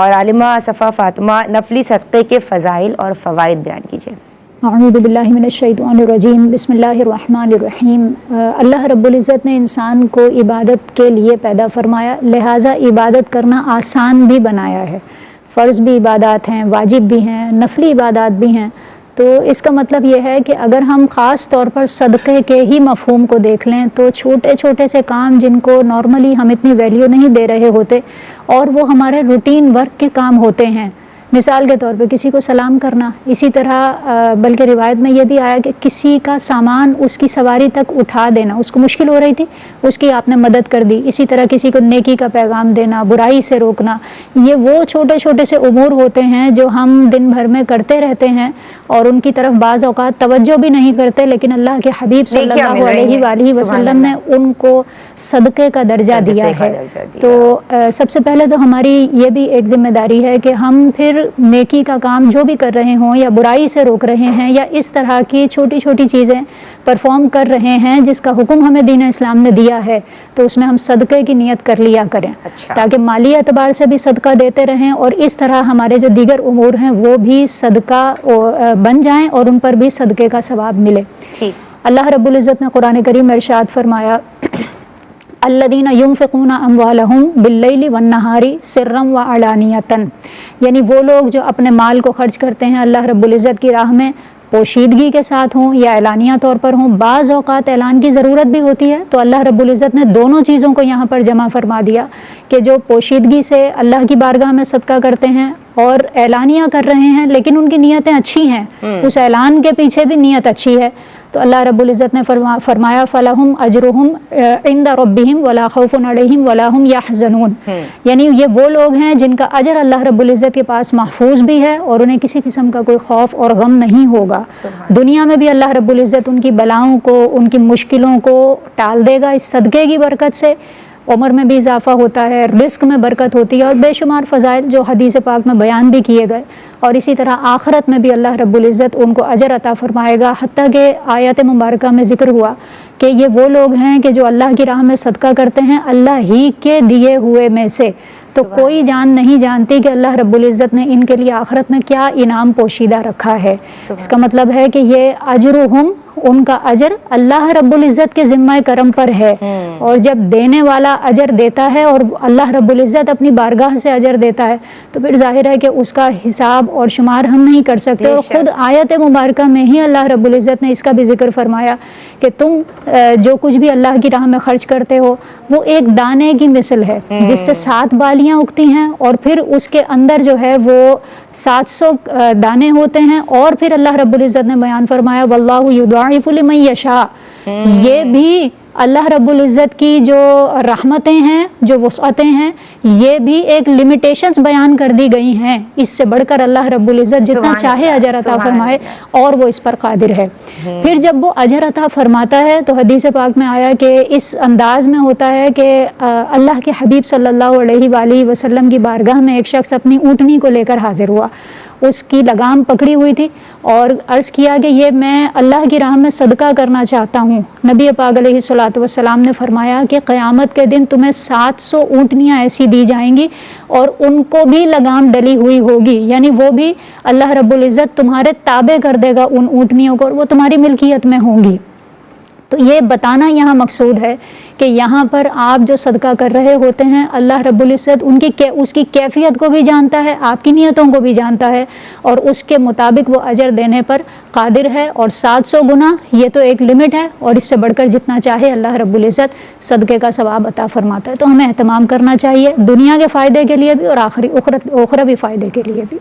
اور عالمہ صفا فاطمہ نفلی صدقے کے فضائل اور فوائد بیان کیجیے۔ اعوذ باللہ من الشیطان الرجیم، بسم اللہ الرحمن الرحیم۔ اللہ رب العزت نے انسان کو عبادت کے لیے پیدا فرمایا، لہٰذا عبادت کرنا آسان بھی بنایا ہے۔ فرض بھی عبادات ہیں، واجب بھی ہیں، نفلی عبادات بھی ہیں۔ تو اس کا مطلب یہ ہے کہ اگر ہم خاص طور پر صدقے کے ہی مفہوم کو دیکھ لیں تو چھوٹے چھوٹے سے کام جن کو نارملی ہم اتنی ویلیو نہیں دے رہے ہوتے اور وہ ہمارے روٹین ورک کے کام ہوتے ہیں، مثال کے طور پہ کسی کو سلام کرنا، اسی طرح بلکہ روایت میں یہ بھی آیا کہ کسی کا سامان اس کی سواری تک اٹھا دینا، اس کو مشکل ہو رہی تھی، اس کی آپ نے مدد کر دی۔ اسی طرح کسی کو نیکی کا پیغام دینا، برائی سے روکنا، یہ وہ چھوٹے چھوٹے سے امور ہوتے ہیں جو ہم دن بھر میں کرتے رہتے ہیں اور ان کی طرف بعض اوقات توجہ بھی نہیں کرتے، لیکن اللہ کے حبیب صلی اللہ علیہ وآلہ وسلم نے ان کو صدقے کا درجہ دیا ہے۔ تو سب سے پہلے تو ہماری یہ بھی ایک ذمہ داری ہے کہ ہم پھر نیکی کا کام جو بھی کر رہے ہوں یا برائی سے روک رہے ہیں یا اس طرح کی چھوٹی چھوٹی چیزیں پرفارم کر رہے ہیں جس کا حکم ہمیں دین اسلام نے دیا ہے، تو اس میں ہم صدقے کی نیت کر لیا کریں، تاکہ مالی اعتبار سے بھی صدقہ دیتے رہیں اور اس طرح ہمارے جو دیگر امور ہیں وہ بھی صدقہ بن جائیں اور ان پر بھی صدقے کا ثواب ملے۔ اللہ رب العزت نے قرآن کریم میں ارشاد فرمایا، الذین ينفقون اموالهم باللیل والنہار سرا وعلانیۃ، یعنی وہ لوگ جو اپنے مال کو خرچ کرتے ہیں اللہ رب العزت کی راہ میں پوشیدگی کے ساتھ ہوں یا اعلانیہ طور پر ہوں۔ بعض اوقات اعلان کی ضرورت بھی ہوتی ہے تو اللہ رب العزت نے دونوں چیزوں کو یہاں پر جمع فرما دیا کہ جو پوشیدگی سے اللہ کی بارگاہ میں صدقہ کرتے ہیں اور اعلانیہ کر رہے ہیں لیکن ان کی نیتیں اچھی ہیں، اس اعلان کے پیچھے بھی نیت اچھی ہے، تو اللہ رب العزت نے فرمایا فَلَهُمْ أَجْرُهُمْ عِنْدَ رَبِّهِمْ وَلَا خَوْفٌ عَلَيْهِمْ وَلَا هُمْ يَحْزَنُونَ، یعنی یہ وہ لوگ ہیں جن کا اجر اللہ رب العزت کے پاس محفوظ بھی ہے اور انہیں کسی قسم کا کوئی خوف اور غم نہیں ہوگا۔ دنیا میں بھی اللہ رب العزت ان کی بلاؤں کو، ان کی مشکلوں کو ٹال دے گا اس صدقے کی برکت سے، عمر میں بھی اضافہ ہوتا ہے، رزق میں برکت ہوتی ہے اور بے شمار فضائل جو حدیث پاک میں بیان بھی کیے گئے، اور اسی طرح آخرت میں بھی اللہ رب العزت ان کو اجر عطا فرمائے گا۔ حتیٰ کہ آیت مبارکہ میں ذکر ہوا کہ یہ وہ لوگ ہیں کہ جو اللہ کی راہ میں صدقہ کرتے ہیں اللہ ہی کے دیے ہوئے میں سے، تو کوئی جان نہیں جانتی کہ اللہ رب العزت نے ان کے لیے آخرت میں کیا انعام پوشیدہ رکھا ہے۔ اس کا مطلب ہے کہ یہ اجرہم، ان کا اجر اللہ رب العزت کے ذمہ کرم پر ہے، اور جب دینے والا اجر دیتا ہے اور اللہ رب العزت اپنی بارگاہ سے اجر دیتا ہے تو پھر ظاہر ہے کہ اس کا حساب اور شمار ہم نہیں کر سکتے، اور خود آیت مبارکہ میں ہی اللہ رب العزت نے اس کا بھی ذکر فرمایا کہ تم جو کچھ بھی اللہ کی راہ میں خرچ کرتے ہو وہ ایک دانے کی مثل ہے جس سے 7 بالیاں اگتی ہیں اور پھر اس کے اندر جو ہے وہ 700 دانے ہوتے ہیں، اور پھر اللہ رب العزت نے بیان فرمایا واللہ یضاعف لمن یشاء، یہ بھی اللہ رب العزت کی جو رحمتیں ہیں، جو وسعتیں ہیں، یہ بھی ایک لمیٹیشنز بیان کر دی گئی ہیں، اس سے بڑھ کر اللہ رب العزت جتنا چاہے اجر عطا فرمائے اور وہ اس پر قادر ہے۔ پھر جب وہ اجر عطا فرماتا ہے تو حدیث پاک میں آیا کہ اس انداز میں ہوتا ہے کہ اللہ کے حبیب صلی اللہ علیہ وآلہ وسلم کی بارگاہ میں ایک شخص اپنی اونٹنی کو لے کر حاضر ہوا، اس کی لگام پکڑی ہوئی تھی اور عرض کیا کہ یہ میں اللہ کی راہ میں صدقہ کرنا چاہتا ہوں۔ نبی پاک علیہ الصلوۃ والسلام نے فرمایا کہ قیامت کے دن تمہیں 700 اونٹنیاں ایسی دی جائیں گی اور ان کو بھی لگام ڈلی ہوئی ہوگی، یعنی وہ بھی اللہ رب العزت تمہارے تابع کر دے گا ان اونٹنیوں کو اور وہ تمہاری ملکیت میں ہوں گی۔ تو یہ بتانا یہاں مقصود ہے کہ یہاں پر آپ جو صدقہ کر رہے ہوتے ہیں اللہ رب العزت اس کی کیفیت کو بھی جانتا ہے، آپ کی نیتوں کو بھی جانتا ہے اور اس کے مطابق وہ اجر دینے پر قادر ہے، اور 700 گنا یہ تو ایک لمٹ ہے اور اس سے بڑھ کر جتنا چاہے اللہ رب العزت صدقے کا ثواب عطا فرماتا ہے۔ تو ہمیں اہتمام کرنا چاہیے دنیا کے فائدے کے لیے بھی اور اخروی فائدے کے لیے بھی۔